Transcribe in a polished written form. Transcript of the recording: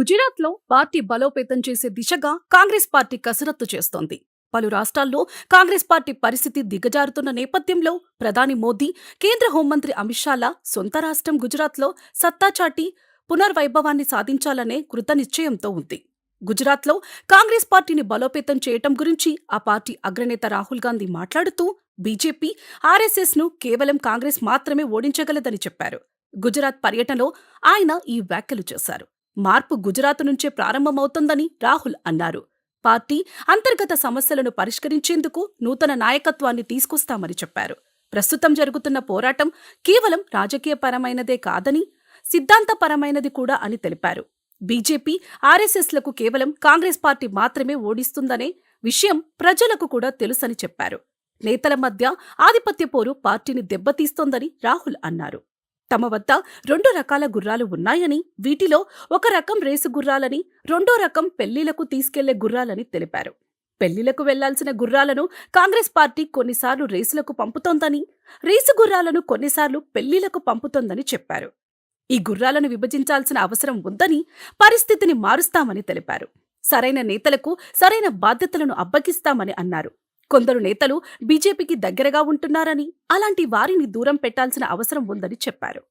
గుజరాత్లో పార్టీ బలోపేతం చేసే దిశగా కాంగ్రెస్ పార్టీ కసరత్తు చేస్తోంది. పలు రాష్ట్రాల్లో కాంగ్రెస్ పార్టీ పరిస్థితి దిగజారుతున్న నేపథ్యంలో ప్రధాని మోదీ, కేంద్ర హోంమంత్రి అమిత్ షాల సొంత రాష్ట్రం గుజరాత్లో సత్తాచాటి పునర్వైభవాన్ని సాధించాలనే కృతనిశ్చయంతో ఉంది. గుజరాత్లో కాంగ్రెస్ పార్టీని బలోపేతం చేయటం గురించి ఆ పార్టీ అగ్రనేత రాహుల్ గాంధీ మాట్లాడుతూ బీజేపీ, ఆర్ఎస్ఎస్ను కేవలం కాంగ్రెస్ మాత్రమే ఓడించగలదని చెప్పారు. గుజరాత్ పర్యటనలో ఆయన ఈ వ్యాఖ్యలు చేశారు. మార్పు గుజరాత్ నుంచే ప్రారంభమవుతోందని రాహుల్ అన్నారు. పార్టీ అంతర్గత సమస్యలను పరిష్కరించేందుకు నూతన నాయకత్వాన్ని తీసుకొస్తామని చెప్పారు. ప్రస్తుతం జరుగుతున్న పోరాటం కేవలం రాజకీయపరమైనదే కాదని, సిద్ధాంతపరమైనది కూడా అని తెలిపారు. బీజేపీ, ఆర్ఎస్ఎస్లకు కేవలం కాంగ్రెస్ పార్టీ మాత్రమే ఓడిస్తుందనే విషయం ప్రజలకు కూడా తెలుసని చెప్పారు. నేతల మధ్య ఆధిపత్య పోరు పార్టీని దెబ్బతీస్తోందని రాహుల్ అన్నారు. తమ వద్ద 2 రకాల గుర్రాలు ఉన్నాయని, వీటిలో ఒక రకం రేసు గుర్రాలని, రెండో రకం పెళ్లిలకు తీసుకెళ్లే గుర్రాలని తెలిపారు. పెళ్లిలకు వెళ్లాల్సిన గుర్రాలను కాంగ్రెస్ పార్టీ కొన్నిసార్లు రేసులకు పంపుతోందని, రేసు గుర్రాలను కొన్నిసార్లు పెళ్లిలకు పంపుతోందని చెప్పారు. ఈ గుర్రాలను విభజించాల్సిన అవసరం ఉందని, పరిస్థితిని మారుస్తామని తెలిపారు. సరైన నేతలకు సరైన బాధ్యతలను అప్పగిస్తామని అన్నారు. కొందరు నేతలు బీజేపీకి దగ్గరగా ఉంటున్నారని, అలాంటి వారిని దూరం పెట్టాల్సిన అవసరం ఉందని చెప్పారు.